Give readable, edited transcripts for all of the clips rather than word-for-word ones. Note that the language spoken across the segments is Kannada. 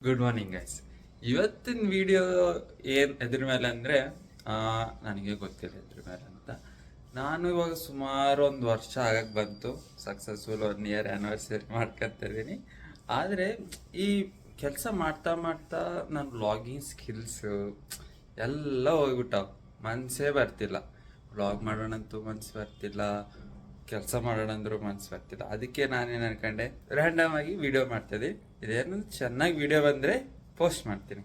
Good morning guys. ಇವತ್ತಿನ ವಿಡಿಯೋ ಏನು ಎದ್ರ ಮೇಲೆ ಅಂದರೆ, ನನಗೆ ಗೊತ್ತಿಲ್ಲ ಎದ್ರ ಮೇಲೆ ಅಂತ. ನಾನು ಇವಾಗ ಸುಮಾರು ಒಂದು ವರ್ಷ ಆಗಕ್ಕೆ ಬಂತು, ಸಕ್ಸಸ್ಫುಲ್ 1 ಇಯರ್ ಆ್ಯನಿವರ್ಸರಿ ಮಾಡ್ಕೊತಿದ್ದೀನಿ. ಆದರೆ ಈ ಕೆಲಸ ಮಾಡ್ತಾ ಮಾಡ್ತಾ ನನ್ನ ವ್ಲಾಗಿಂಗ್ ಸ್ಕಿಲ್ಸು ಎಲ್ಲ ಹೋಗ್ಬಿಟ್ಟಾವ. ಮನಸ್ಸೇ ಬರ್ತಿಲ್ಲ. ವ್ಲಾಗ್ ಮಾಡೋಣಂತೂ ಮನ್ಸು ಬರ್ತಿಲ್ಲ, ಕೆಲಸ ಮಾಡೋಣ ಅಂದ್ರೂ ಮನ್ಸು ಬರ್ತಿಲ್ಲ. ಅದಕ್ಕೆ ನಾನೇನು ಅನ್ಕೊಂಡೆ, ರ್ಯಾಂಡಮ್ ಆಗಿ ವಿಡಿಯೋ ಮಾಡ್ತಿದ್ದೆ. ಇದೇನು ಚೆನ್ನಾಗಿ ವಿಡಿಯೋ ಬಂದರೆ ಪೋಸ್ಟ್ ಮಾಡ್ತೀನಿ,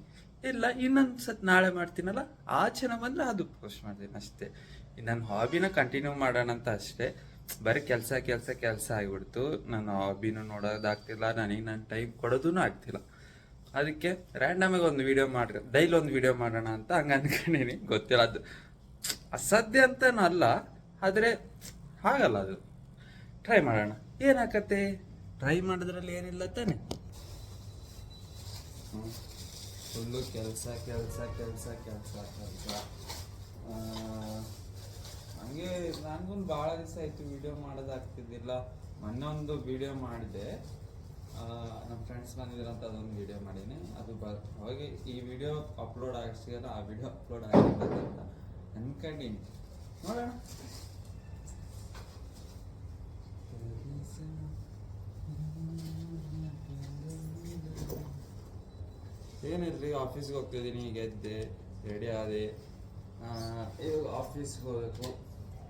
ಇಲ್ಲ ಇನ್ನೊಂದು ನಾಳೆ ಮಾಡ್ತೀನಲ್ಲ, ಆ ಚೆನ್ನಾಗಿ ಬಂದರೆ ಅದು ಪೋಸ್ಟ್ ಮಾಡ್ತೀನಿ ಅಷ್ಟೇ. ನನ್ನ ಹಾಬಿನ ಕಂಟಿನ್ಯೂ ಮಾಡೋಣ ಅಂತ ಅಷ್ಟೇ. ಬರೀ ಕೆಲಸ ಕೆಲಸ ಕೆಲಸ ಆಗಿಬಿಡ್ತು. ನನ್ನ ಹಾಬಿನೂ ನೋಡೋದಾಗ್ತಿಲ್ಲ, ನನಗೆ ನನ್ನ ಟೈಮ್ ಕೊಡೋದೂ ಆಗ್ತಿಲ್ಲ. ಅದಕ್ಕೆ ರ್ಯಾಂಡಮಾಗಿ ಒಂದು ವೀಡಿಯೋ ಡೈಲಿ ಒಂದು ವೀಡಿಯೋ ಮಾಡೋಣ ಅಂತ ಹಂಗೆ ಅನ್ಕೊಂಡಿನಿ. ಗೊತ್ತಿಲ್ಲ, ಅದು ಅಸಾಧ್ಯ ಅಂತನೂ ಅಲ್ಲ, ಆದರೆ ಹಾಗಲ್ಲ, ಅದು ಟ್ರೈ ಮಾಡೋಣ. ಏನಾಕತ್ತೆ, ಟ್ರೈ ಮಾಡೋದ್ರಲ್ಲಿ ಏನಿಲ್ಲ ತಾನೆ. ಫುಲ್ಲು ಕೆಲಸ ಕೆಲಸ ಕೆಲಸ ಕೆಲಸ ಕೆಲಸ. ಹಂಗೆ ನನಗೊಂದು ಭಾಳ ದಿವಸ ಆಯಿತು ವಿಡಿಯೋ ಮಾಡೋದಾಗ್ತಿದ್ದಿಲ್ಲ. ಮೊನ್ನೆ ಒಂದು ವಿಡಿಯೋ ಮಾಡಿದೆ, ನಮ್ಮ ಫ್ರೆಂಡ್ಸ್ ಬಂದಿದ್ರಂತ ಅದೊಂದು ವಿಡಿಯೋ ಮಾಡೀನಿ. ಅದು ಅವಾಗ ಈ ವಿಡಿಯೋ ಅಪ್ಲೋಡ್ ಆಗಿಸಿಗಲ್ಲ, ಆ ವಿಡಿಯೋ ಅಪ್ಲೋಡ್ ಆಗಿರ್ತದೆ ಅಂತ ಅನ್ಕೊಂಡೀನಿ. ನೋಡೋಣ. ಏನಿಲ್ರಿ, ಆಫೀಸ್ಗೆ ಹೋಗ್ತಿದ್ದೀನಿ. ಈಗ ಎದ್ದೆ, ರೆಡಿ ಆದೆ, ಇವಾಗ ಆಫೀಸ್ಗೆ ಹೋಗ್ಬೇಕು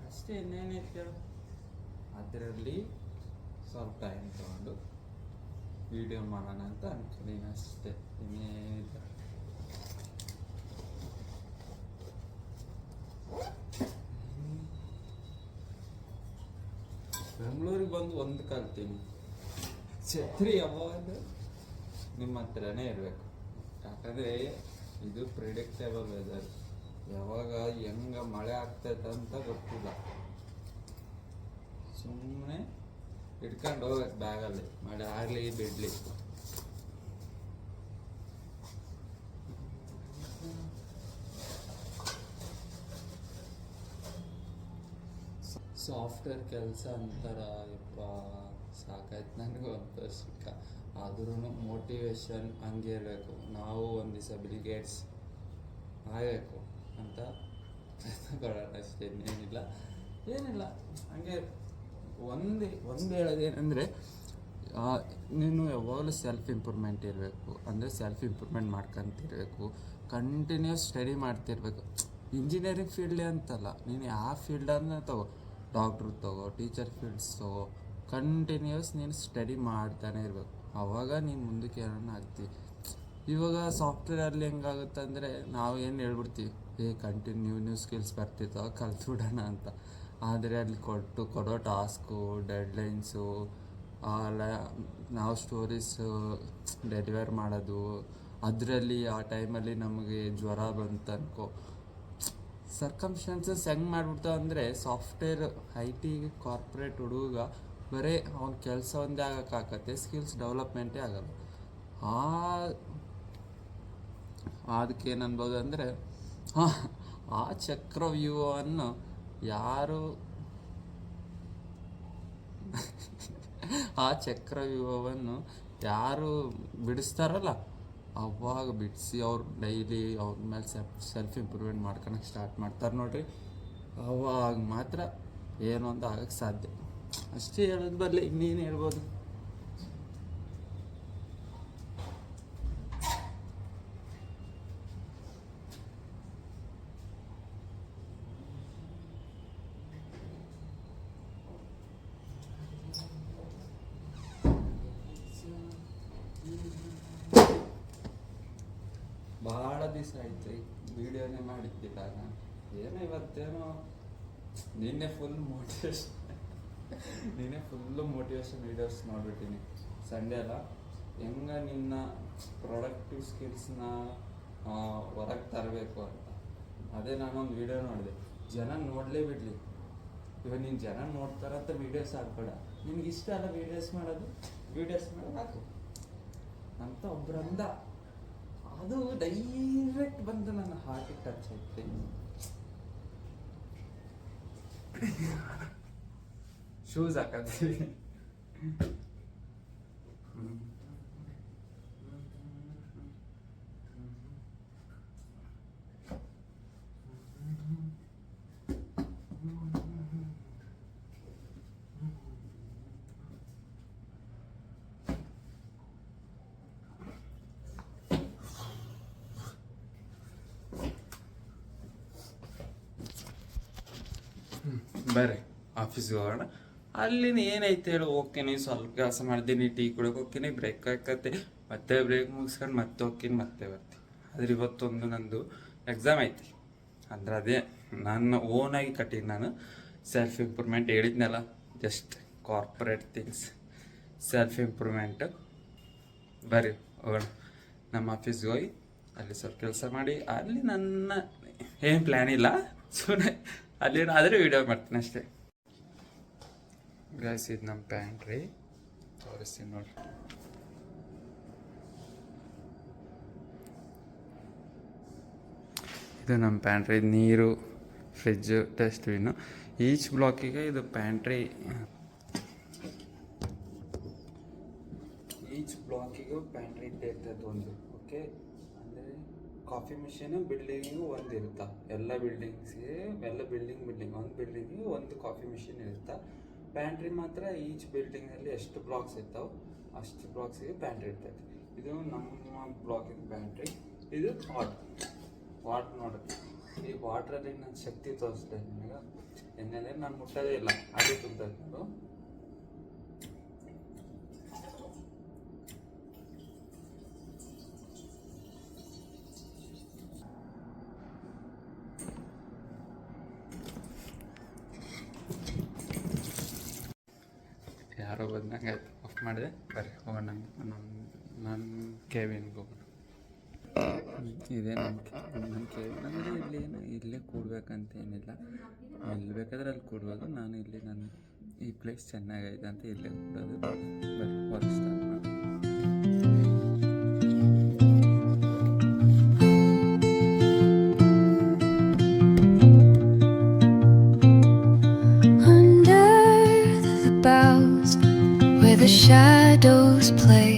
ಅಷ್ಟೇ. ಇನ್ನೇನೈತೆ, ಅದರಲ್ಲಿ ಸ್ವಲ್ಪ ಟೈಮ್ ತಗೊಂಡು ವಿಡಿಯೋ ಮಾಡೋಣ ಅಂತ ಅನ್ಕೊಂಡಿದ್ದೀನಿ ಅಷ್ಟೇ, ಇನ್ನೇನಿಲ್ಲ. ಬೆಂಗಳೂರಿಗೆ ಬಂದು ಒಂದು ಕಲ್ತೀನಿ, ಛತ್ರಿ ಯಾವಾಗ ನಿಮ್ಮ ಹತ್ರನೇ ಇರಬೇಕು. ಯಾಕಂದರೆ ಇದು ಪ್ರಿಡಿಕ್ಟೇಬಲ್ ವೆದರ್, ಯಾವಾಗ ಹೆಂಗೆ ಮಳೆ ಆಗ್ತೈತೆ ಅಂತ ಗೊತ್ತಿಲ್ಲ. ಸುಮ್ಮನೆ ಇಟ್ಕೊಂಡು ಹೋಗ್ಬೇಕು ಬ್ಯಾಗಲ್ಲಿ, ಮಳೆ ಆಗಲಿ ಬಿಡಲಿ. ಸಾಫ್ಟ್ವೇರ್ ಕೆಲಸ ಅಂತಾರ, ಯಪ್ಪ ಸಾಕಾಯ್ತು ನನಗೂ ಅಂತ ಸಿಕ್ಕ. ಆದ್ರೂ ಮೋಟಿವೇಶನ್ ಹಂಗೆ ಇರಬೇಕು. ನಾವು ಒಂದು ದಿವಸ ಬಿಲ್ ಗೇಟ್ಸ್ ಆಗಬೇಕು ಅಂತ ಪ್ರಯತ್ನ ಪಡೋಣ ಅಷ್ಟೇ, ಏನಿಲ್ಲ. ಹಂಗೆ ಒಂದು ಹೇಳೋದೇನೆಂದರೆ, ನೀನು ಯಾವಾಗಲೂ ಸೆಲ್ಫ್ ಇಂಪ್ರೂವ್ಮೆಂಟ್ ಇರಬೇಕು. ಅಂದರೆ ಸೆಲ್ಫ್ ಇಂಪ್ರೂವ್ಮೆಂಟ್ ಮಾಡ್ಕೊತಿರ್ಬೇಕು, ಕಂಟಿನ್ಯೂಸ್ ಸ್ಟಡಿ ಮಾಡ್ತಿರ್ಬೇಕು. ಇಂಜಿನಿಯರಿಂಗ್ ಫೀಲ್ಡೇ ಅಂತಲ್ಲ, ನೀನು ಯಾವ ಫೀಲ್ಡನ್ನು ತಗೋ, ಡಾಕ್ಟ್ರ್ ತಗೋ, ಟೀಚರ್ ಫೀಲ್ಡ್ಸ್ ತಗೋ, ಕಂಟಿನ್ಯೂಸ್ ನೀನು ಸ್ಟಡಿ ಮಾಡ್ತಾನೆ ಇರಬೇಕು. ಆವಾಗ ನೀನು ಮುಂದಕ್ಕೆ ಏನಾನ ಆಗ್ತೀವಿ. ಇವಾಗ ಸಾಫ್ಟ್ವೇರಲ್ಲಿ ಹೆಂಗಾಗುತ್ತೆ ಅಂದರೆ, ನಾವು ಏನು ಹೇಳ್ಬಿಡ್ತೀವಿ, ಕಂಟಿನ್ಯೂ ಸ್ಕಿಲ್ಸ್ ಬರ್ತಿರ್ತಾವೆ ಕಲ್ತ್ಬಿಡೋಣ ಅಂತ. ಆದರೆ ಅಲ್ಲಿ ಕೊಡೋ ಟಾಸ್ಕು, ಡೆಡ್ಲೈನ್ಸು, ನಾವು ಸ್ಟೋರೀಸು ಡೆಲಿವರ್ ಮಾಡೋದು, ಅದರಲ್ಲಿ ಆ ಟೈಮಲ್ಲಿ ನಮಗೆ ಜ್ವರ ಬಂತು ಅನ್ಕೋ, ಸರ್ಕಮ್ಸ್ಟಾನ್ಸಸ್ ಹೆಂಗೆ ಮಾಡಿಬಿಡ್ತಾವೆ ಅಂದರೆ, ಸಾಫ್ಟ್ವೇರ್ IT ಕಾರ್ಪೊರೇಟ್ ಹುಡುಗ ಬರೀ ಅವ್ನ ಕೆಲಸ ಒಂದೇ ಆಗೋಕ್ಕಾಗತ್ತೆ, ಸ್ಕಿಲ್ಸ್ ಡೆವಲಪ್ಮೆಂಟೇ ಆಗಲ್ಲ. ಅದಕ್ಕೆ ಏನು ಅನ್ಬೋದು ಅಂದರೆ, ಆ ಚಕ್ರವ್ಯೂಹವನ್ನು ಯಾರು ಯಾರು ಬಿಡಿಸ್ತಾರಲ್ಲ, ಅವಾಗ ಬಿಡಿಸಿ ಅವ್ರು ಡೈಲಿ ಅವ್ರ ಮೇಲೆ ಸೆಲ್ಫ್ ಇಂಪ್ರೂವ್ಮೆಂಟ್ ಮಾಡ್ಕೊಳಕ್ಕೆ ಸ್ಟಾರ್ಟ್ ಮಾಡ್ತಾರೆ ನೋಡ್ರಿ, ಅವಾಗ ಮಾತ್ರ ಏನು ಅಂತ ಆಗಕ್ಕೆ ಸಾಧ್ಯ. ಅಷ್ಟೇ ಹೇಳೋದು ಬರಲಿ, ಇನ್ನೇನು ಹೇಳ್ಬೋದು. ಭಾಳ ದಿವಸ ಆಯ್ತು ವಿಡಿಯೋನೇ ಮಾಡಿದ್ದಿಲ್ಲ ನಾನು. ಏನೋ ಇವತ್ತೇನೋ ನಿನ್ನೆ ಫುಲ್ಲು ಮೋಟಿವೇಶನ್ ವೀಡಿಯೋಸ್ ನೋಡ್ಬಿಟ್ಟಿನಿ. ಸಂಡೇ ಅಲ್ಲ, ಹೆಂಗೆ ನಿನ್ನ ಪ್ರೊಡಕ್ಟಿವ್ ಸ್ಕಿಲ್ಸ್ನ ಹೊರಗೆ ತರಬೇಕು ಅಂತ. ಅದೇ ನಾನೊಂದು ವೀಡಿಯೋ ನೋಡಿದೆ, ಜನ ನೋಡಲೇ ಬಿಡಲಿ. ಇವಾಗ ನೀನು ಜನ ನೋಡ್ತಾರಂತ ವೀಡಿಯೋಸ್ ಹಾಕ್ಬೇಡ, ನಿನ್ಗೆ ಇಷ್ಟ ಅಲ್ಲ ವೀಡಿಯೋಸ್ ಮಾಡೋದು ಹಾಕು ಅಂತ ಒಬ್ರಂದ. ಅದು ಡೈರೆಕ್ಟ್ ಬಂದು ನನ್ನ ಹಾರ್ಟಿಗೆ ಟಚ್ ಆಯ್ತು. ಶೂಸ್ ಹಾಕತ್ತೀವಿ. ಬರ್ರಿ ಆಫೀಸ್ಗೆ ಹೋಗೋಣ. ಅಲ್ಲಿನ ಏನೈತೆ ಹೇಳಿ ಹೋಗ್ತೀನಿ, ಸ್ವಲ್ಪ ಕೆಲಸ ಮಾಡ್ತೀನಿ, ಟೀ ಕುಡಿಯೋಕೆ ಹೋಗ್ತೀನಿ, ಬ್ರೇಕ್ ಹಾಕತ್ತೆ, ಮತ್ತೆ ಬ್ರೇಕ್ ಮುಗಿಸ್ಕೊಂಡು ಮತ್ತೆ ಹೋಗ್ತೀನಿ, ಮತ್ತೆ ಬರ್ತೀನಿ. ಆದ್ರೆ ಇವತ್ತೊಂದು ನಂದು ಎಕ್ಸಾಮ್ ಐತಿ. ಅಂದ್ರೆ ಅದೇ ನನ್ನ ಓನಾಗಿ ಕಟ್ಟಿದ್ದು ನಾನು ಸೆಲ್ಫ್ ಇಂಪ್ರೂವ್ಮೆಂಟ್ ಹೇಳಿದ್ನಲ್ಲ, just corporate things, self improvement. ಬರ್ರಿ ಹೋಗೋಣ ನಮ್ಮ ಆಫೀಸ್ಗೆ ಹೋಗಿ ಅಲ್ಲಿ ಸ್ವಲ್ಪ ಕೆಲಸ ಮಾಡಿ, ಅಲ್ಲಿ ನನ್ನ ಏನು ಪ್ಲ್ಯಾನ್ ಇಲ್ಲ, ಸುಮ್ಮನೆ ಅಲ್ಲಿ ಆದರೆ ವೀಡಿಯೋ ಮಾಡ್ತೀನಿ ಅಷ್ಟೇ. ಗೈಸ್ ಇದು ನಮ್ಮ ಪ್ಯಾಂಟ್ರಿ ತೋರಿಸ್ತೀನಿ ನೋಡ್ರಿ. ಇದು ನಮ್ಮ ಪ್ಯಾಂಟ್ರಿ, ನೀರು, ಫ್ರಿಜ್ಜು, ಡಸ್ಟ್ಬಿನ್ನು. ಈಚ್ ಬ್ಲಾಕಿಗೆ ಇದು ಪ್ಯಾಂಟ್ರಿ, ಈಚ್ ಬ್ಲಾಕಿಗೂ ಪ್ಯಾಂಟ್ರಿ ಇದ್ದೇ ಇರ್ತದೆ ಒಂದು. ಓಕೆ, ಅಂದರೆ ಕಾಫಿ ಮಿಷಿನು ಬಿಲ್ಡಿಂಗಿಗೂ ಒಂದು ಇರುತ್ತಾ, ಎಲ್ಲ ಬಿಲ್ಡಿಂಗ್ಸ್ಗೆ, ಎಲ್ಲ ಬಿಲ್ಡಿಂಗ್ ಒಂದು ಬಿಲ್ಡಿಂಗಿಗೆ ಒಂದು ಕಾಫಿ ಮಿಷಿನ್ ಇರುತ್ತಾ. ಪ್ಯಾಂಟ್ರಿ ಮಾತ್ರ ಈಚ್ ಬಿಲ್ಡಿಂಗಲ್ಲಿ ಎಷ್ಟು ಬ್ಲಾಕ್ಸ್ ಇರ್ತಾವೆ ಅಷ್ಟು ಬ್ಲಾಕ್ಸಿಗೆ ಪ್ಯಾಂಟ್ರಿ ಇರ್ತೈತೆ. ಇದು ನಮ್ಮ ಬ್ಲಾಕಿನ ಪ್ಯಾಂಟ್ರಿ. ಇದು ವಾಟರ್ ನೋಡುತ್ತೆ. ಈ ವಾಟ್ರಲ್ಲಿ ನನ್ನ ಶಕ್ತಿ ತೋರಿಸ್ತೇನೆ ನಿಮಗೆ. ಹೆಂಗಂದ್ರೆ ನಾನು ಮುಟ್ಟೋದೇ ಇಲ್ಲ, ಅದೇ ತುಂಬೈತೆ ನೋಡು. ಯಾರೋ ಬಂದಂಗೆ ಆಯ್ತು, ಆಫ್ ಮಾಡಿದೆ. ಬರ್ರಿ ಹೋಗೋಣ, ನನ್ನ ಕೇಬಿನ್ಗೆ ಹೋಗೋಣ. ಇದೇ ನನ್ನ ಕೇಬಿನ್. ಅಂದರೆ ಇಲ್ಲೇ ಕೂಡ್ಬೇಕಂತೇನಿಲ್ಲ, ಎಲ್ಲಿ ಬೇಕಾದ್ರೆ ಅಲ್ಲಿ ಕೂಡ್ಬೋದು. ನಾನು ಇಲ್ಲಿ ಈ ಪ್ಲೇಸ್ ಚೆನ್ನಾಗೈತೆ ಅಂತ ಇಲ್ಲೇ ಕೂಡೋದು. ಬರ್ರಿ ಹೊರಗೆ ಸ್ಟಾರ್ಟ್ ಮಾಡಿ. The shadows play,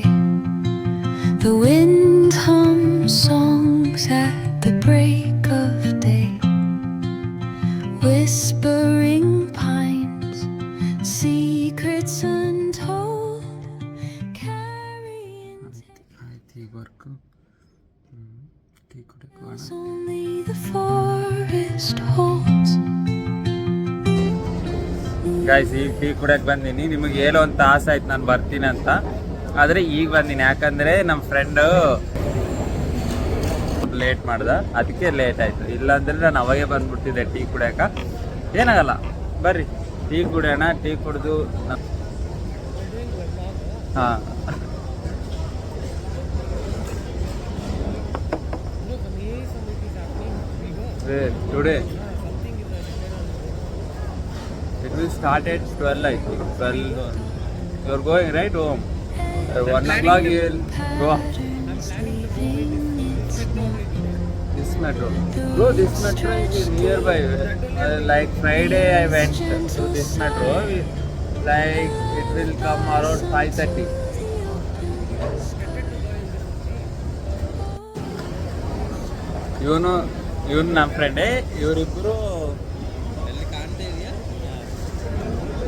the wind hums songs at the break of day, whispering pines, secrets untold, carrying only the forest holds. Guys, ಈಗ ಟೀ ಕುಡಿಯೋಕೆ ಬಂದೀನಿ. ನಿಮಗೆ ಏನೋ ಒಂದು ಆಸೆ ಆಯ್ತು ನಾನು ಬರ್ತೀನಿ ಅಂತ, ಆದರೆ ಈಗ ಬಂದೀನಿ. ಯಾಕಂದರೆ ನಮ್ಮ ಫ್ರೆಂಡು ಲೇಟ್ ಮಾಡ್ದ, ಅದಕ್ಕೆ ಲೇಟ್ ಆಯಿತು. ಇಲ್ಲಾಂದರೆ ನಾನು ಅವಾಗೇ ಬಂದ್ಬಿಡ್ತಿದ್ದೆ ಟೀ ಕುಡಿಯೋಕೆ. ಏನಾಗಲ್ಲ, ಬರ್ರಿ ಟೀ ಕುಡಿಯೋಣ. ಟೀ ಕುಡಿದು ಹಾಂ, today it will start at 12, I think. 12. You are going right home. 1 o'clock you will go. This metro. Bro, this metro is nearby. Like Friday I went to this metro. Like it will come around 5:30. ಇವನು ನಮ್ಮ ಫ್ರೆಂಡೇ.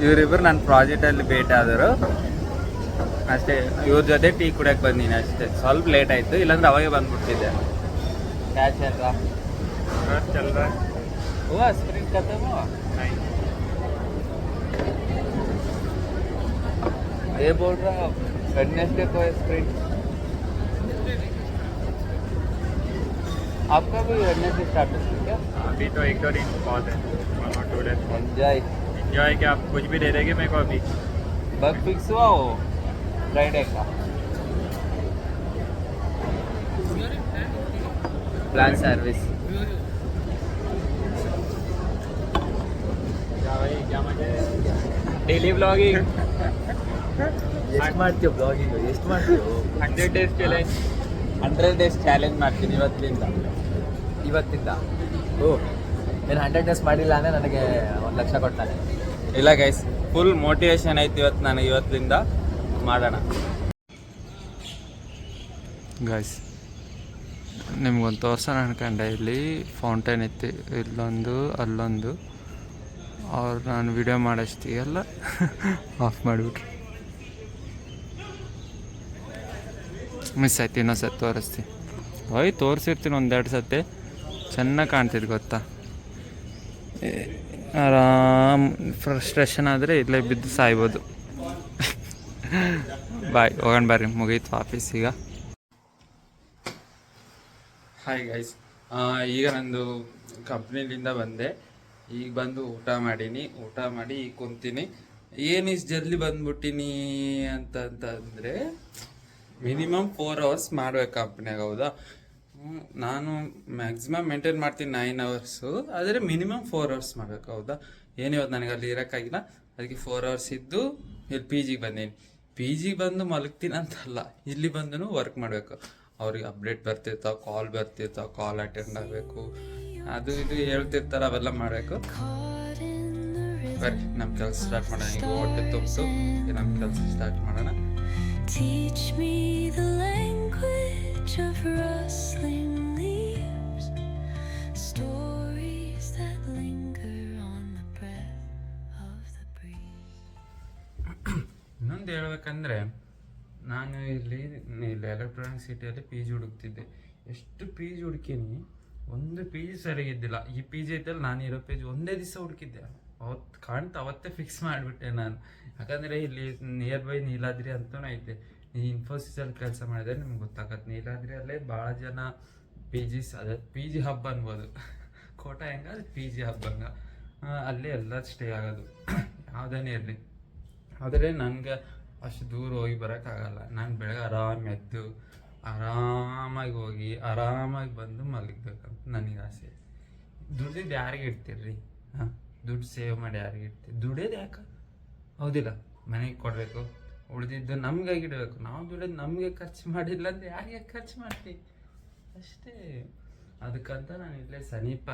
ಇವರಿಬ್ಬರು ನನ್ನ ಪ್ರಾಜೆಕ್ಟಲ್ಲಿ ಭೇಟಿ ಆದರು ಅಷ್ಟೇ. ಇವ್ರ ಜೊತೆ ಟೀ ಕುಡಿಯೋಕೆ ಬಂದೀನಿ ಅಷ್ಟೇ. ಸ್ವಲ್ಪ ಲೇಟ್ ಆಯಿತು, ಇಲ್ಲಾಂದ್ರೆ ಅವಾಗೇ ಬಂದ್ಬಿಡ್ತಿದ್ದೆ. ಕ್ಯಾಚ್ ಅಲ್ವಾ हुआ स्प्रिंट खत्म हुआ नहीं? ये बोल रहा वेडनेसडे को स्प्रिंट। आपका भी वेडनेसडे स्टार्ट हो क्या? अभी तो 1-2 दिन पॉज है, 1 or 2 days पॉज। एंजॉय क्या आप कुछ भी दे देंगे मेरे को अभी? बग फिक्स हुआ हो फ्राइडे का प्लान सर्विस। क्या भाई, क्या मजा है? डेली ब्लॉगिंग ಎಷ್ಟು ಮಾಡ್ತೀವಿ ಬ್ಲಾಗಿಂಗ್? ಎಷ್ಟು ಮಾಡ್ತೀವಿ? 100 days ಚಾಲೆಂಜ್. 100 days ಚಾಲೆಂಜ್ ಮಾಡ್ತೀನಿ ಇವತ್ತಿಂದ. ಓ, ಏನು 100 days ಮಾಡಿಲ್ಲ ಅಂದರೆ ನನಗೆ 1 ಲಕ್ಷ ಕೊಡ್ತಾನೆ. ಇಲ್ಲ ಗೈಸ್, ಫುಲ್ ಮೋಟಿವೇಶನ್ ಐತಿ ಇವತ್ತು ನನಗೆ. ಇವತ್ತಿಂದ ಮಾಡೋಣ ಗೈಸ್. ನಿಮ್ಗೊಂದು ತೋರ್ಸೋಣ ಅನ್ಕೊಂಡೆ. ಇಲ್ಲಿ ಫೌಂಟೇನ್ ಐತಿ, ಇಲ್ಲೊಂದು ಅಲ್ಲೊಂದು. ಅವ್ರು ನಾನು ವಿಡಿಯೋ ಮಾಡೋಷ್ಟಿಗೆಲ್ಲ ಆಫ್ ಮಾಡಿಬಿಟ್ರು. ಮಿಸ್ ಆಯ್ತು. ಇನ್ನೊಂದು ಸತಿ ತೋರಿಸ್ತೀನಿ. ತೋರಿಸಿರ್ತೀನಿ 1-2 ಸತಿ. ಚೆನ್ನಾಗಿ ಕಾಣ್ತಿದ್ದು ಗೊತ್ತಾ? ಆರಾಮ್ ಫ್ರಸ್ಟ್ರೇಷನ್ ಆದರೆ ಇಲ್ಲೇ ಬಿದ್ದು ಸಾಯ್ಬೋದು. ಬಾಯ್, ಹೋಗೋಣ ಬರ್ರಿ, ಮುಗೀತು ಆಫೀಸ್ ಈಗ. ಹಾಯ್ ಗೈಸ್, ಈಗ ನಂದು ಕಂಪ್ನಿಲಿಂದ ಬಂದೆ. ಈಗ ಬಂದು ಊಟ ಮಾಡಿ ಈಗ ಕುಂತೀನಿ. ಏನು ಇಷ್ಟು ಜಲ್ದಿ ಬಂದ್ಬಿಟ್ಟಿನಿ ಅಂತಂದರೆ ಮಿನಿಮಮ್ 4 hours ಮಾಡ್ಬೇಕು ಕಂಪ್ನಿಯಾಗ, ಹೌದಾ? ನಾನು ಮ್ಯಾಕ್ಸಿಮಮ್ ಮೇಂಟೈನ್ ಮಾಡ್ತೀನಿ 9 hours, ಆದರೆ ಮಿನಿಮಮ್ 4 hours ಮಾಡಬೇಕು, ಹೌದಾ? ಏನಿವತ್ತು ನನಗೆ ಅಲ್ಲಿ ಇರೋಕ್ಕಾಗಿಲ್ಲ, ಅದಕ್ಕೆ 4 hours ಇದ್ದು ಇಲ್ಲಿ ಪಿ ಜಿಗೆ ಬಂದೀನಿ. ಪಿ ಜಿಗೆ ಬಂದು ಮಲಗ್ತೀನಿ ಅಂತಲ್ಲ, ಇಲ್ಲಿ ಬಂದು ವರ್ಕ್ ಮಾಡಬೇಕು. ಅವ್ರಿಗೆ ಅಪ್ಡೇಟ್ ಬರ್ತಿರ್ತಾವೆ, ಕಾಲ್ ಬರ್ತಿರ್ತಾವೆ, ಕಾಲ್ ಅಟೆಂಡ್ ಆಗಬೇಕು, ಅದು ಇದು ಹೇಳ್ತಿರ್ತಾರೆ, ಅವೆಲ್ಲ ಮಾಡಬೇಕು. ಬರ್ರಿ ನಮ್ಮ ಕೆಲಸ ಸ್ಟಾರ್ಟ್ ಮಾಡೋಣ. ಈಗ ಹೊಟ್ಟೆ ತುಂಬಿತು, ನಮ್ಮ ಕೆಲಸ ಸ್ಟಾರ್ಟ್ ಮಾಡೋಣ. Teach me the language of rustling leaves, stories that linger on the breath of the breeze. ಇನ್ನೊಂದು ಹೇಳ್ಬೇಕಂದ್ರೆ, ನಾನು ಇಲ್ಲಿ ಎಲೆಕ್ಟ್ರಾನಿಕ್ ಸಿಟಿಯಲ್ಲಿ ಪಿ ಜಿ ಹುಡುಕ್ತಿದ್ದೆ. ಎಷ್ಟು ಪಿ ಜಿ ಹುಡುಕೀನಿ, ಒಂದು ಪಿ ಜಿ ಸರಿಗಿದ್ದಿಲ್ಲ. ಈ ಪಿ ಜಿ ಐತಲ್ಲ, ನಾನು ಇರೋ ಪಿ ಜಿ ಒಂದೇ ದಿವಸ ಹುಡುಕಿದ್ದೆ. ಅವತ್ತೇ ಫಿಕ್ಸ್ ಮಾಡಿಬಿಟ್ಟೆ ನಾನು. ಯಾಕಂದರೆ ಇಲ್ಲಿ ನಿಯರ್ ಬೈ ನೀಲಾದ್ರಿ ಅಂತೂ ಐತೆ. ಈ ಇನ್ಫೋಸಿಸಲ್ಲಿ ಕೆಲಸ ಮಾಡಿದ್ರೆ ನಿಮ್ಗೆ ಗೊತ್ತಾಗತ್ತೆ. ನೀಲಾದ್ರಿಯಲ್ಲೇ ಭಾಳ ಜನ ಪಿ ಜಿಸ್, ಅದೇ ಪಿ ಜಿ ಹಬ್ ಅನ್ಬೋದು. ಕೋಟ ಹೆಂಗೆ, ಅದು ಪಿ ಜಿ ಹಬ್ ಹಂಗೆ, ಅಲ್ಲೇ ಎಲ್ಲ ಸ್ಟೇ ಆಗೋದು, ಯಾವುದೇನೇ ಇರಲಿ. ಆದರೆ ನನಗೆ ಅಷ್ಟು ದೂರ ಹೋಗಿ ಬರೋಕ್ಕಾಗಲ್ಲ. ನಾನು ಬೆಳಗ್ಗೆ ಎದ್ದು ಆರಾಮಾಗಿ ಹೋಗಿ ಆರಾಮಾಗಿ ಬಂದು ಮಲಗಬೇಕಂತ ನನಗೆ ಆಸೆ. ದುಡ್ಡಿದ್ದು ಯಾರಿಗೆ ಇಡ್ತೀರಿ? ದುಡ್ಡು ಸೇವ್ ಮಾಡಿ ಯಾರಿಗೆ ಇಡ್ತೀವಿ? ದುಡಿಯೋದು ಯಾಕೆ, ಹೌದಿಲ್ಲ? ಮನೆಗೆ ಕೊಡಬೇಕು, ಉಳಿದಿದ್ದು ನಮ್ಗಾಗಿ ಇಡಬೇಕು. ನಾವು ದುಡಿಯೋದು ನಮಗೆ ಖರ್ಚು ಮಾಡಿಲ್ಲ ಅಂದರೆ ಯಾರಿಗೆ ಖರ್ಚು ಮಾಡ್ತೀವಿ? ಅಷ್ಟೇ. ಅದಕ್ಕಂತ ನಾನು ಇಲ್ಲೇ ಸಮೀಪ,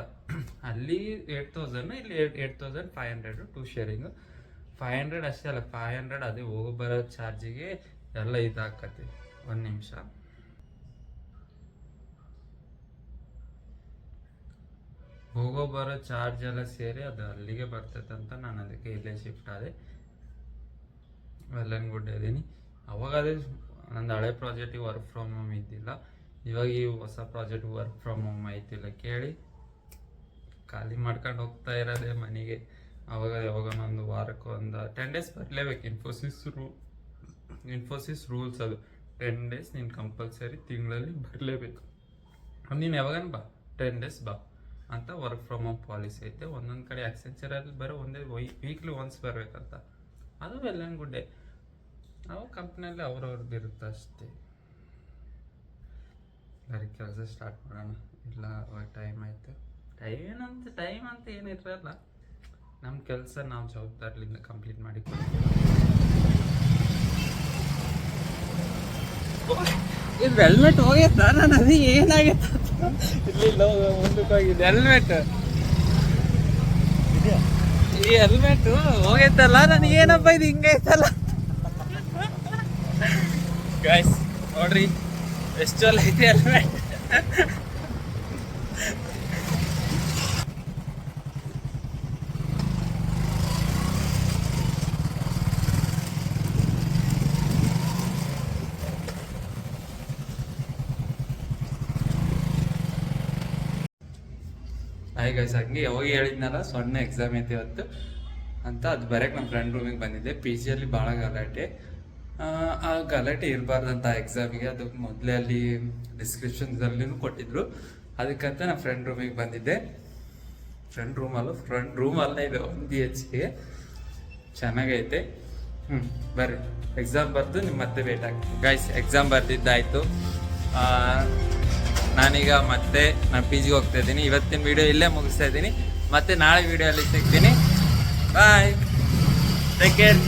ಅಲ್ಲಿ 8,000, ಇಲ್ಲಿ 8,500 ಟು ಶೇರಿಂಗು. 500 ಅಷ್ಟೇ ಅಲ್ಲ, 500 ಅದೇ ಹೋಗೋ ಬರೋ ಚಾರ್ಜಿಗೆ ಎಲ್ಲ ಇದಾಕತಿ. 1 ನಿಮಿಷ. ಹೋಗೋ ಬರೋ ಚಾರ್ಜ್ ಎಲ್ಲ ಸೇರಿ ಅದು ಅಲ್ಲಿಗೆ ಬರ್ತೈತೆ ಅಂತ ನಾನು ಅದಕ್ಕೆ ಇಲ್ಲೇ ಶಿಫ್ಟ್ ಆದೆ. ವೆಲ್ಲನ್ಗುಡ್ ಇದ್ದೀನಿ. ಅವಾಗ ಅದೇ ನಂದು ಹಳೆ ಪ್ರಾಜೆಕ್ಟಿಗೆ ವರ್ಕ್ ಫ್ರಮ್ ಹೋಮ್ ಇದ್ದಿಲ್ಲ. ಇವಾಗ ಈ ಹೊಸ ಪ್ರಾಜೆಕ್ಟ್ ವರ್ಕ್ ಫ್ರಮ್ ಹೋಮ್ ಐತಿಲ್ಲ ಕೇಳಿ ಖಾಲಿ ಮಾಡ್ಕೊಂಡು ಹೋಗ್ತಾ ಇರೋದೇ ಮನೆಗೆ. ಅವಾಗ ಯಾವಾಗನೊಂದು ವಾರಕ್ಕೆ ಒಂದು 10 days ಬರಲೇಬೇಕು. ಇನ್ಫೋಸಿಸ್ ರೂಲ್ಸ್ ಅದು. 10 days ನೀನು ಕಂಪಲ್ಸರಿ ತಿಂಗಳಲ್ಲಿ ಬರಲೇಬೇಕು. ನೀನು ಯಾವಾಗನ ಬಾ, 10 days ಬಾ ಅಂತ ವರ್ಕ್ ಫ್ರಮ್ ಹೋಮ್ ಪಾಲಿಸಿ ಐತೆ. ಒಂದೊಂದು ಕಡೆ ಆಕ್ಸೆಂಚರಲ್ಲಿ ಒಂದೇ ವೀಕ್ಲಿ ಒನ್ಸ್ ಬರಬೇಕಂತ. ಅದು ವೆಲ್ ಆ್ಯಂಡ್ ಗುಡ್ಡೆ. ನಾವು ಕಂಪ್ನಿಯಲ್ಲಿ ಅವ್ರವ್ರದ್ದು ಇರುತ್ತೆ ಅಷ್ಟೇ. ಬರೀ ಕೆಲಸ ಸ್ಟಾರ್ಟ್ ಮಾಡೋಣ. ಇಲ್ಲ ಟೈಮ್ ಆಯಿತು. ಟೈಮ್ ಅಂತ ಏನಿರಲ್ಲ, ನಮ್ಮ ಕೆಲಸ ನಾವು ಜವಾಬ್ದಾರಿಯಿಂದ ಕಂಪ್ಲೀಟ್ ಮಾಡಿ ಇದು ಹೆಲ್ಮೆಟ್ ಹೋಗೈತ. ನಾನು ಅದಕ್ಕೆ ಏನಾಗೈತೆ ಇಲ್ಲಿ ಮುಂದಕ್ಕೆ ಹೋಗಿದೆ ಹೆಲ್ಮೆಟ್. ಈ ಹೆಲ್ಮೆಟ್ ಹೋಗೈತಲ್ಲ, ನನಗೇನಪ್ಪ ಇದು ಹಿಂಗೈತಲ್ಲ. ಗೈಸ್ ನೋಡ್ರಿ ಎಷ್ಟು ಚಲೋ ಐತಿ ಹೆಲ್ಮೆಟ್. ಹಾಯ್ ಗೈಸ್, ಹಂಗೆ ಯಾವಾಗ ಹೇಳಿದ್ನಲ್ಲ 0 ಎಕ್ಸಾಮ್ ಐತಿ ಇವತ್ತು ಅಂತ, ಅದು ಬರೋಕ್ಕೆ ನಮ್ಮ ಫ್ರೆಂಡ್ ರೂಮಿಗೆ ಬಂದಿದ್ದೆ. ಪಿ ಜಿಯಲ್ಲಿ ಭಾಳ ಗಲಾಟೆ. ಆ ಗಲಾಟೆ ಇರಬಾರ್ದಂತ ಎಕ್ಸಾಮಿಗೆ. ಅದಕ್ಕೆ ಮೊದಲೇ ಅಲ್ಲಿ ಡಿಸ್ಕ್ರಿಪ್ಷನ್ಸಲ್ಲಿನೂ ಕೊಟ್ಟಿದ್ರು. ಅದಕ್ಕಂತ ನಾನು ಫ್ರೆಂಡ್ ರೂಮಿಗೆ ಬಂದಿದ್ದೆ. ಫ್ರೆಂಡ್ ರೂಮಲ್ಲೇ ಇದೆ, 1 BHK. ಚೆನ್ನಾಗೈತೆ. ಬರ್ರಿ, ಎಕ್ಸಾಮ್ ಬರ್ದು ನಿಮ್ಮ ಮತ್ತೆ ವೇಟ್ ಆಗ್ತೀವಿ. ಗೈಸ್, ಎಕ್ಸಾಮ್ ಬರ್ದಿದ್ದಾಯಿತು. ನಾನೀಗ ಮತ್ತೆ ನಾನು ಪಿ ಜಿಗೆ ಹೋಗ್ತಾ ಇದ್ದೀನಿ. ಇವತ್ತಿನ ವೀಡಿಯೋ ಇಲ್ಲೇ ಮುಗಿಸ್ತಾ ಇದ್ದೀನಿ. ಮತ್ತೆ ನಾಳೆ ವೀಡಿಯೋ ಅಲ್ಲಿ ಸಿಗ್ತೀನಿ. ಬಾಯ್, ಟೇಕ್ ಕೇರ್.